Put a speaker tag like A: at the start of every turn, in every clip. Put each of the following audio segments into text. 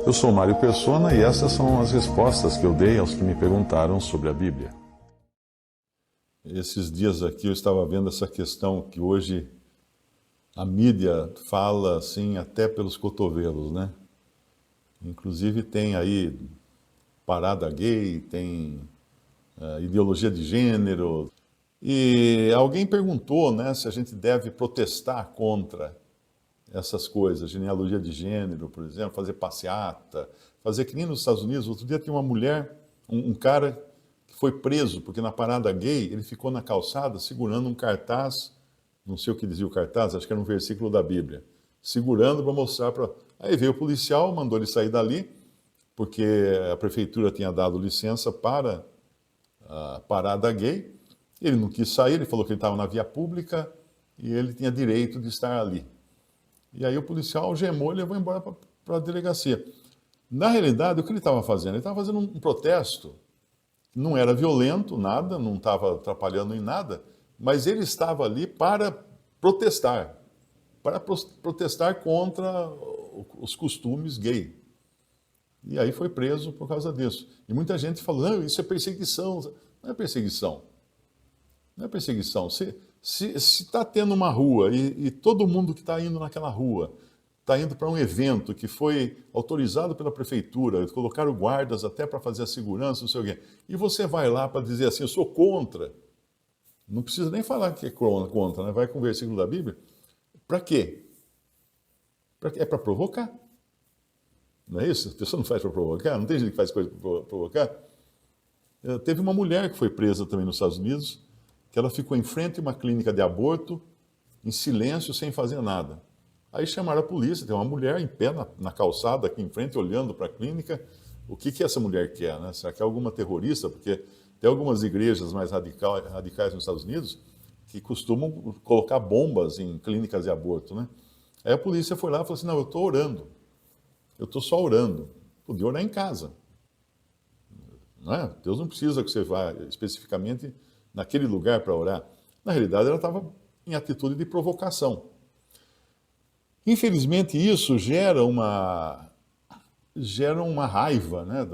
A: Eu sou Mário Persona e essas são as respostas que eu dei aos que me perguntaram sobre a Bíblia. Esses dias aqui eu estava vendo essa questão que hoje a mídia fala assim até pelos cotovelos, né? Inclusive tem aí parada gay, tem ideologia de gênero. E alguém perguntou, né, se a gente deve protestar contra essas coisas, genealogia de gênero, por exemplo, fazer passeata, fazer que nem nos Estados Unidos. Outro dia tinha uma mulher, um cara que foi preso, porque na parada gay ele ficou na calçada segurando um cartaz, não sei o que dizia o cartaz, acho que era um versículo da Bíblia, segurando para mostrar para... Aí veio o policial, mandou ele sair dali, porque a prefeitura tinha dado licença para a parada gay. Ele não quis sair, ele falou que ele estava na via pública e ele tinha direito de estar ali. E aí o policial algemou e levou embora para a delegacia. Na realidade, o que ele estava fazendo? Ele estava fazendo um protesto. Não era violento, nada, não estava atrapalhando em nada, mas ele estava ali para protestar contra os costumes gay. E aí foi preso por causa disso. E muita gente falou, não, isso é perseguição. Não é perseguição. Não é perseguição. Se está tendo uma rua e todo mundo que está indo naquela rua está indo para um evento que foi autorizado pela prefeitura, colocaram guardas até para fazer a segurança, não sei o quê, e você vai lá para dizer assim, eu sou contra, não precisa nem falar que é contra, né? Vai com o versículo da Bíblia, para quê? É para provocar. Não é isso? A pessoa não faz para provocar? Não tem gente que faz coisa para provocar? Teve uma mulher que foi presa também nos Estados Unidos, que ela ficou em frente a uma clínica de aborto, em silêncio, sem fazer nada. Aí chamaram a polícia, tem uma mulher em pé na calçada aqui em frente, olhando para a clínica. O que essa mulher quer, né? Será que é alguma terrorista? Porque tem algumas igrejas mais radicais nos Estados Unidos que costumam colocar bombas em clínicas de aborto, né? Aí a polícia foi lá e falou assim, não, eu estou orando. Eu estou só orando. Podia orar em casa. Não é? Deus não precisa que você vá especificamente naquele lugar para orar. Na realidade, ela estava em atitude de provocação. Infelizmente, isso gera uma raiva, né,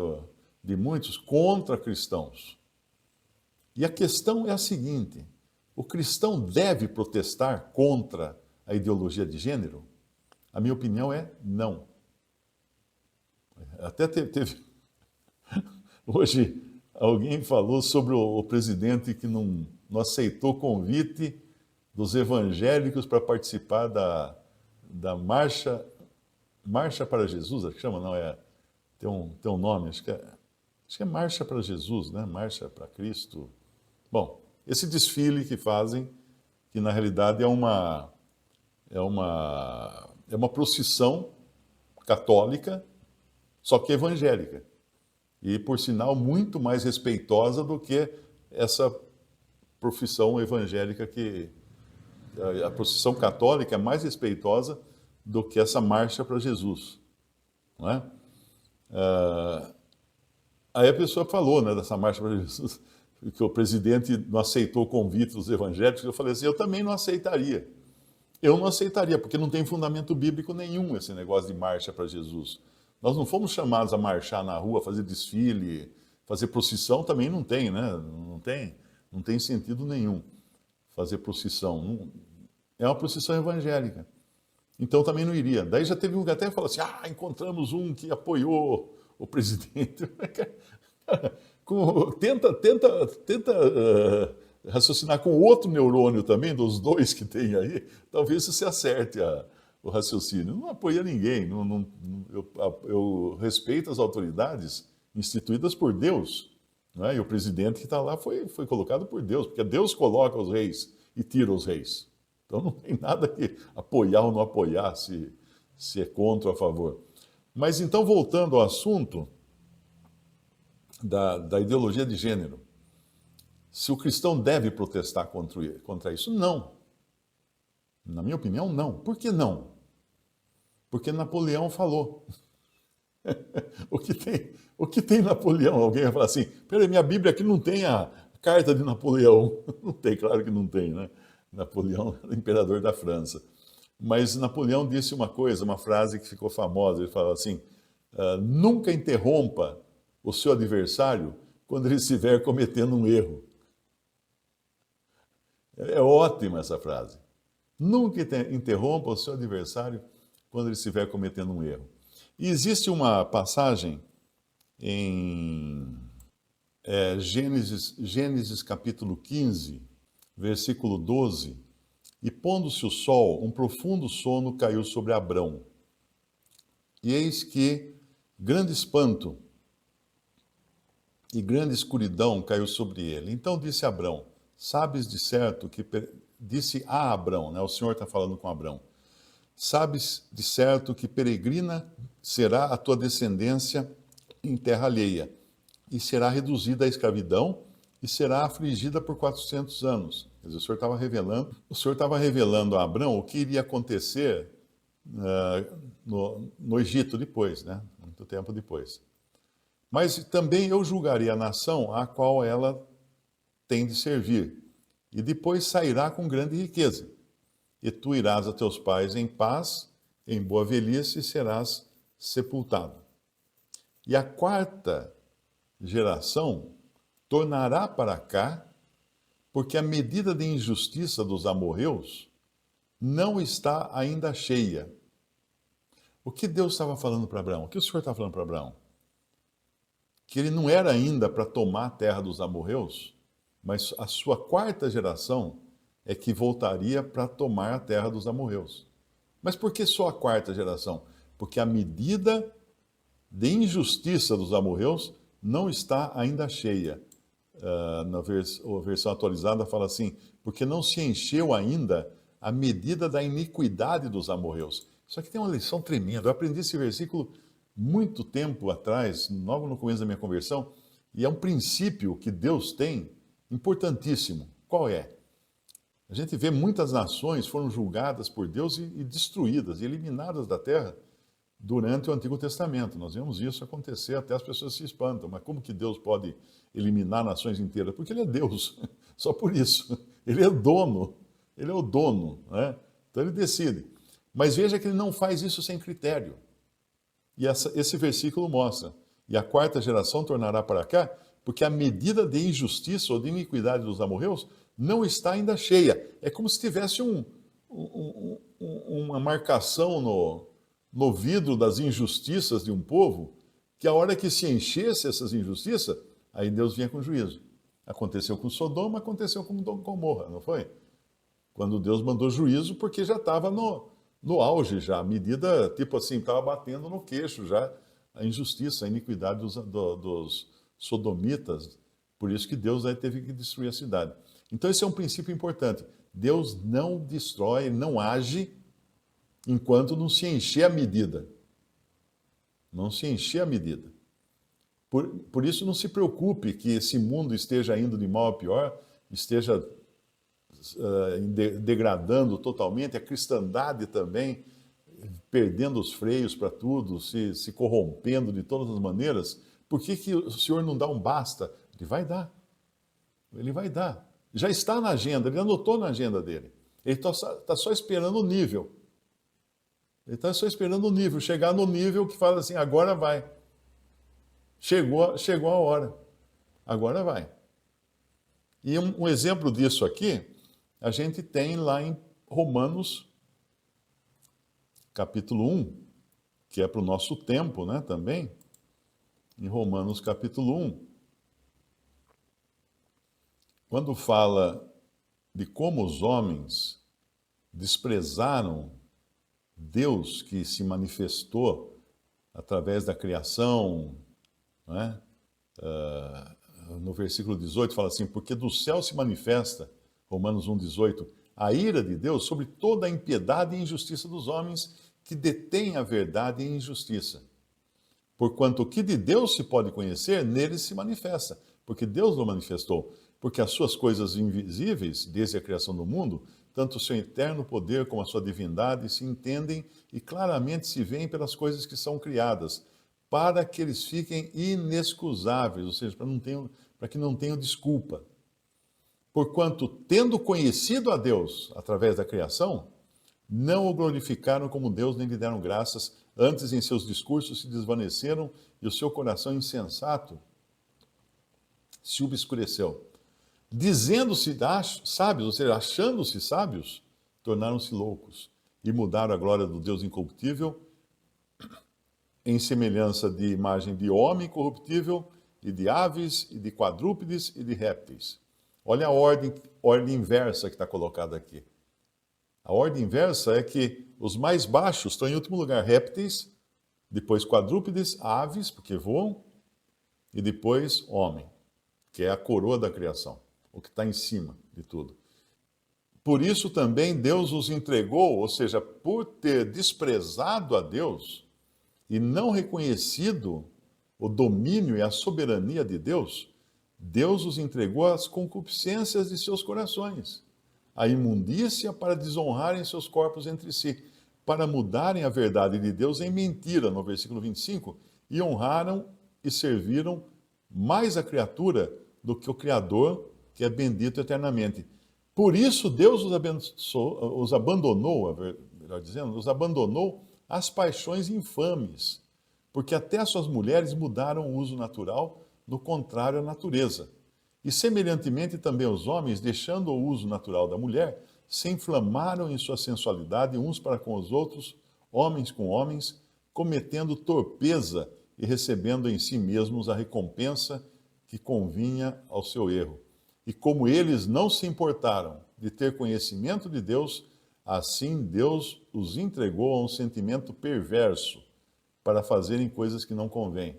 A: de muitos contra cristãos. E a questão é a seguinte, o cristão deve protestar contra a ideologia de gênero? A minha opinião é não. Até teve... Hoje, alguém falou sobre o presidente que não aceitou o convite dos evangélicos para participar da Marcha para Jesus, acho que chama, não é? Tem um nome, acho que é Marcha para Jesus, né? Marcha para Cristo. Bom, esse desfile que fazem, que na realidade é uma procissão católica, só que evangélica. E, por sinal, muito mais respeitosa do que essa profissão evangélica que... A procissão católica é mais respeitosa do que essa marcha para Jesus. Não é? Aí a pessoa falou, né, dessa marcha para Jesus, que o presidente não aceitou o convite dos evangélicos. Eu falei assim, eu também não aceitaria. Eu não aceitaria, porque não tem fundamento bíblico nenhum esse negócio de marcha para Jesus. Nós não fomos chamados a marchar na rua, fazer desfile, fazer procissão também não tem, né? Não tem sentido nenhum fazer procissão. É uma procissão evangélica. Então também não iria. Daí já teve um que até falou assim, encontramos um que apoiou o presidente. Tenta raciocinar com outro neurônio também, dos dois que tem aí, talvez você acerte o raciocínio. Não apoia ninguém. Eu respeito as autoridades instituídas por Deus. Né? E o presidente que está lá foi colocado por Deus, porque Deus coloca os reis e tira os reis. Então não tem nada que apoiar ou não apoiar, se é contra ou a favor. Mas então, voltando ao assunto da ideologia de gênero, se o cristão deve protestar contra isso? Não. Na minha opinião, não. Por que não? Porque Napoleão falou. O que tem Napoleão? Alguém vai falar assim, peraí, minha Bíblia aqui não tem a carta de Napoleão. Não tem, claro que não tem, né? Napoleão era o imperador da França. Mas Napoleão disse uma coisa, uma frase que ficou famosa. Ele falou assim: nunca interrompa o seu adversário quando ele estiver cometendo um erro. É ótima essa frase. Nunca interrompa o seu adversário quando ele estiver cometendo um erro. E existe uma passagem em Gênesis capítulo 15, versículo 12. E pondo-se o sol, um profundo sono caiu sobre Abrão. E eis que grande espanto e grande escuridão caiu sobre ele. Então disse Abrão: sabes de certo que... Disse a Abrão, né? O Senhor está falando com Abrão. Sabes de certo que peregrina será a tua descendência em terra alheia, e será reduzida à escravidão, e será afligida por 400 anos. Quer dizer, o Senhor estava revelando a Abrão o que iria acontecer no Egito depois, né? Muito tempo depois. Mas também eu julgarei a nação a qual ela tem de servir, e depois sairá com grande riqueza. E tu irás a teus pais em paz, em boa velhice, e serás sepultado. E a quarta geração tornará para cá, porque a medida de injustiça dos amorreus não está ainda cheia. O que Deus estava falando para Abraão? O que o Senhor está falando para Abraão? Que ele não era ainda para tomar a terra dos amorreus, mas a sua quarta geração é que voltaria para tomar a terra dos amorreus. Mas por que só a quarta geração? Porque a medida de injustiça dos amorreus não está ainda cheia. Na versão atualizada fala assim: porque não se encheu ainda a medida da iniquidade dos amorreus. Isso aqui tem uma lição tremenda. Eu aprendi esse versículo muito tempo atrás, logo no começo da minha conversão, e é um princípio que Deus tem importantíssimo. Qual é? A gente vê muitas nações foram julgadas por Deus e destruídas, e eliminadas da terra durante o Antigo Testamento. Nós vemos isso acontecer, até as pessoas se espantam. Mas como que Deus pode eliminar nações inteiras? Porque Ele é Deus, só por isso. Ele é o dono, né? Então Ele decide. Mas veja que Ele não faz isso sem critério. E esse versículo mostra: e a quarta geração tornará para cá, porque a medida de injustiça ou de iniquidade dos amorreus não está ainda cheia. É como se tivesse uma marcação no vidro das injustiças de um povo, que a hora que se enchesse essas injustiças, aí Deus vinha com juízo. Aconteceu com Sodoma, aconteceu com Gomorra, não foi? Quando Deus mandou juízo, porque já estava no auge já, a medida, tipo assim, estava batendo no queixo já, a injustiça, a iniquidade dos sodomitas. Por isso que Deus aí teve que destruir a cidade. Então esse é um princípio importante. Deus não destrói, não age enquanto não se encher a medida. Não se encher a medida. Por isso não se preocupe que esse mundo esteja indo de mal a pior, esteja degradando totalmente, a cristandade também, perdendo os freios para tudo, se corrompendo de todas as maneiras. Por que o Senhor não dá um basta? Ele vai dar. Ele vai dar. Já está na agenda, ele anotou na agenda dele. Ele está só esperando o nível. Ele está só esperando o nível, chegar no nível que fala assim: agora vai. Chegou a hora. Agora vai. E um exemplo disso aqui, a gente tem lá em Romanos, capítulo 1, que é para o nosso tempo, né, também. Em Romanos, capítulo 1, quando fala de como os homens desprezaram Deus que se manifestou através da criação, né? No versículo 18 fala assim: porque do céu se manifesta, Romanos 1,18, a ira de Deus sobre toda a impiedade e injustiça dos homens que detêm a verdade em injustiça. Porquanto o que de Deus se pode conhecer, nele se manifesta, porque Deus o manifestou. Porque as suas coisas invisíveis, desde a criação do mundo, tanto o seu eterno poder como a sua divindade, se entendem e claramente se veem pelas coisas que são criadas, para que eles fiquem inexcusáveis, ou seja, para que não tenham desculpa. Porquanto, tendo conhecido a Deus através da criação, Não o glorificaram como Deus, nem lhe deram graças. Antes, em seus discursos, se desvaneceram e o seu coração insensato se obscureceu. Dizendo-se sábios, ou seja, achando-se sábios, tornaram-se loucos e mudaram a glória do Deus incorruptível em semelhança de imagem de homem corruptível, e de aves, e de quadrúpedes, e de répteis. Olha a ordem inversa que está colocada aqui. A ordem inversa é que os mais baixos estão em último lugar, répteis, depois quadrúpedes, aves, porque voam, e depois homem, que é a coroa da criação, o que está em cima de tudo. Por isso também Deus os entregou, ou seja, por ter desprezado a Deus e não reconhecido o domínio e a soberania de Deus, Deus os entregou às concupiscências de seus corações, à imundícia para desonrarem seus corpos entre si, para mudarem a verdade de Deus em mentira, no versículo 25, e honraram e serviram mais a criatura do que o Criador, que é bendito eternamente. Por isso Deus os abandonou, melhor dizendo, os abandonou às paixões infames, porque até as suas mulheres mudaram o uso natural, do contrário à natureza. E semelhantemente também os homens, deixando o uso natural da mulher, se inflamaram em sua sensualidade uns para com os outros, homens com homens, cometendo torpeza e recebendo em si mesmos a recompensa que convinha ao seu erro. E como eles não se importaram de ter conhecimento de Deus, assim Deus os entregou a um sentimento perverso para fazerem coisas que não convêm,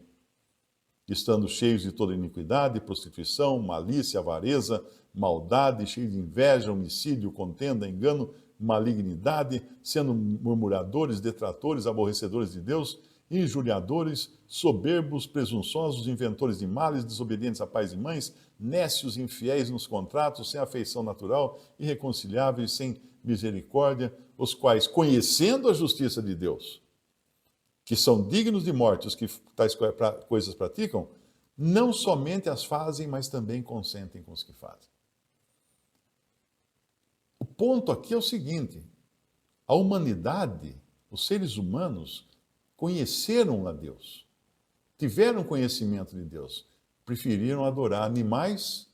A: estando cheios de toda iniquidade, prostituição, malícia, avareza, maldade, cheios de inveja, homicídio, contenda, engano, malignidade, sendo murmuradores, detratores, aborrecedores de Deus, injuriadores, soberbos, presunçosos, inventores de males, desobedientes a pais e mães, nécios, infiéis nos contratos, sem afeição natural, irreconciliáveis, sem misericórdia, os quais, conhecendo a justiça de Deus, que são dignos de morte, os que tais coisas praticam, não somente as fazem, mas também consentem com os que fazem. O ponto aqui é o seguinte: a humanidade, os seres humanos, conheceram a Deus, tiveram conhecimento de Deus, preferiram adorar animais,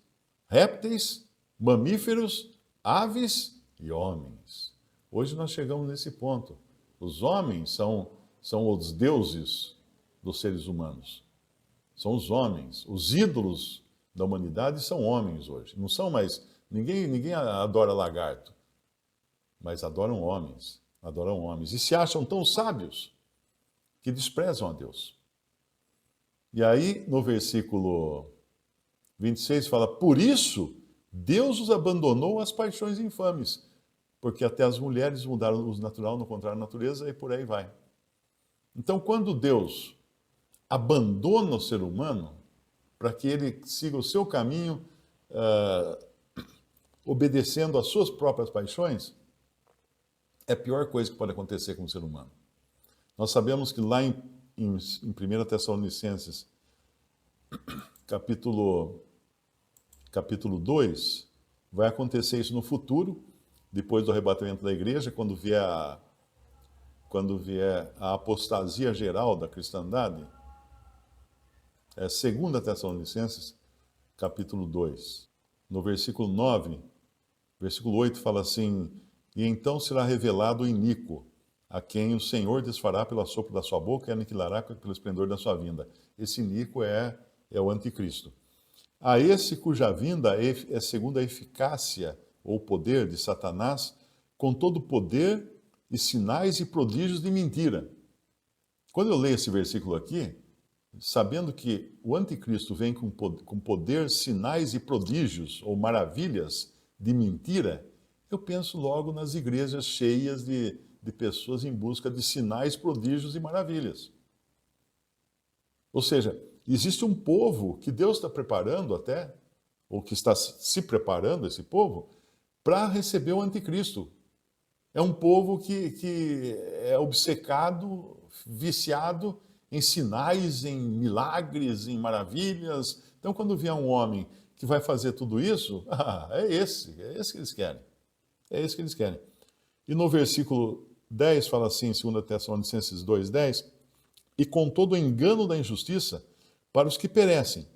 A: répteis, mamíferos, aves e homens. Hoje nós chegamos nesse ponto. Os homens são os deuses dos seres humanos. São os homens. Os ídolos da humanidade são homens hoje. Não são mais... Ninguém adora lagarto, mas adoram homens. Adoram homens. E se acham tão sábios que desprezam a Deus. E aí, no versículo 26, fala: por isso, Deus os abandonou às paixões infames, porque até as mulheres mudaram o uso natural, no contrário à natureza, e por aí vai. Então, quando Deus abandona o ser humano para que ele siga o seu caminho, obedecendo às suas próprias paixões, é a pior coisa que pode acontecer com o ser humano. Nós sabemos que lá em 1 Tessalonicenses, capítulo 2, vai acontecer isso no futuro, depois do arrebatamento da igreja, quando vier a apostasia geral da cristandade. É 2 Tessalonicenses, capítulo 2. No versículo 9, versículo 8 fala assim: e então será revelado o iníquo, a quem o Senhor desfará pelo assopro da sua boca e aniquilará pelo esplendor da sua vinda. Esse iníquo é o anticristo. A esse cuja vinda é segundo a eficácia ou poder de Satanás, com todo poder e sinais e prodígios de mentira. Quando eu leio esse versículo aqui, sabendo que o anticristo vem com poder, sinais e prodígios ou maravilhas de mentira, eu penso logo nas igrejas cheias de pessoas em busca de sinais, prodígios e maravilhas. Ou seja, existe um povo que Deus está preparando até, ou que está se preparando, esse povo, para receber o anticristo. É um povo que é obcecado, viciado em sinais, em milagres, em maravilhas. Então, quando vier um homem que vai fazer tudo isso, é esse que eles querem. É esse que eles querem. E no versículo 10 fala assim, 2 Tessalonicenses 2:10, e com todo o engano da injustiça para os que perecem,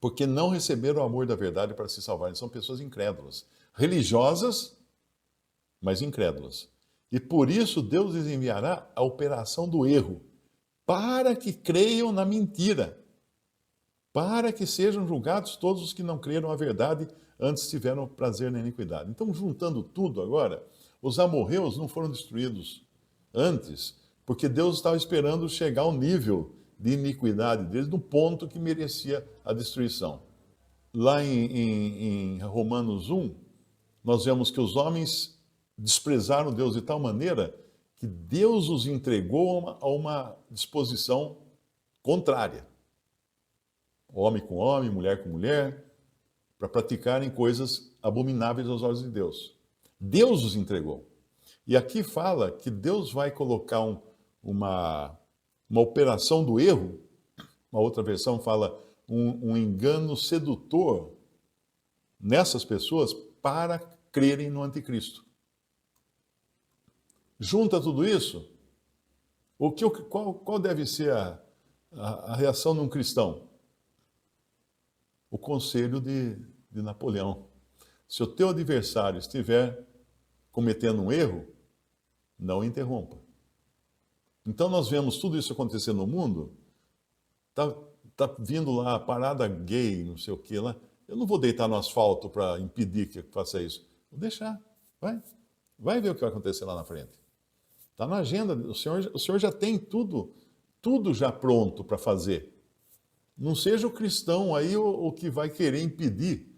A: porque não receberam o amor da verdade para se salvarem. São pessoas incrédulas, religiosas, mas incrédulas. E por isso Deus lhes enviará a operação do erro, para que creiam na mentira, para que sejam julgados todos os que não creram a verdade, antes tiveram prazer na iniquidade. Então, juntando tudo agora, os amorreus não foram destruídos antes, porque Deus estava esperando chegar ao nível de iniquidade deles, no ponto que merecia a destruição. Lá em Romanos 1, nós vemos que os homens desprezaram Deus de tal maneira que Deus os entregou a uma disposição contrária. Homem com homem, mulher com mulher, para praticarem coisas abomináveis aos olhos de Deus. Deus os entregou. E aqui fala que Deus vai colocar uma operação do erro, uma outra versão fala um engano sedutor nessas pessoas para crerem no anticristo. Junta tudo isso, qual deve ser a reação de um cristão? O conselho de Napoleão. Se o teu adversário estiver cometendo um erro, não interrompa. Então nós vemos tudo isso acontecer no mundo, tá vindo lá a parada gay, não sei o que lá. Eu não vou deitar no asfalto para impedir que faça isso. Vou deixar, vai ver o que vai acontecer lá na frente. Está na agenda, o Senhor já tem tudo já pronto para fazer. Não seja o cristão aí o que vai querer impedir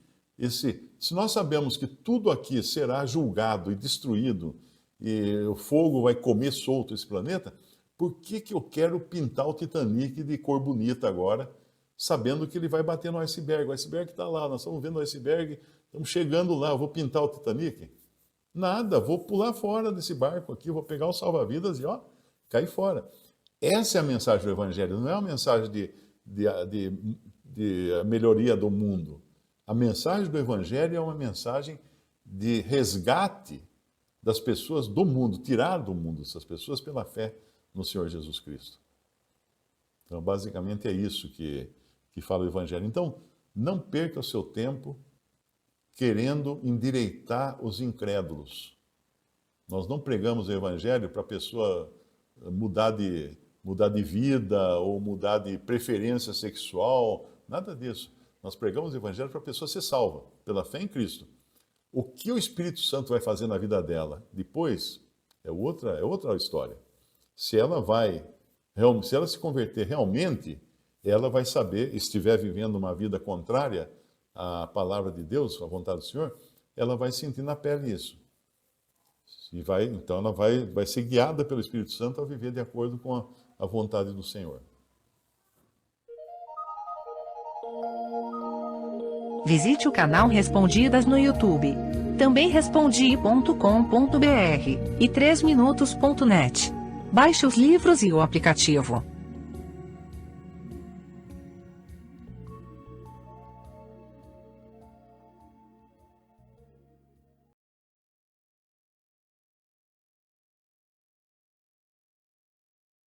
A: se nós sabemos que tudo aqui será julgado e destruído, e o fogo vai comer solto esse planeta, por que eu quero pintar o Titanic de cor bonita agora, sabendo que ele vai bater no iceberg? O iceberg está lá, nós estamos vendo o iceberg, estamos chegando lá, eu vou pintar o Titanic? Nada, vou pular fora desse barco aqui, vou pegar o salva-vidas e cair fora. Essa é a mensagem do Evangelho, não é uma mensagem de melhoria do mundo. A mensagem do Evangelho é uma mensagem de resgate das pessoas do mundo, tirar do mundo essas pessoas pela fé no Senhor Jesus Cristo. Então, basicamente é isso que fala o Evangelho. Então, não perca o seu tempo querendo endireitar os incrédulos. Nós não pregamos o Evangelho para a pessoa mudar de vida ou mudar de preferência sexual, nada disso. Nós pregamos o Evangelho para a pessoa ser salva, pela fé em Cristo. O que o Espírito Santo vai fazer na vida dela depois é outra história. Se ela se converter realmente, ela vai saber, estiver vivendo uma vida contrária à palavra de Deus, à vontade do Senhor, ela vai sentir na pele isso. Então ela vai ser guiada pelo Espírito Santo a viver de acordo com a vontade do Senhor.
B: Visite o canal Respondidas no YouTube. Também respondi.com.br e 3minutos.net. Baixe os livros e o aplicativo.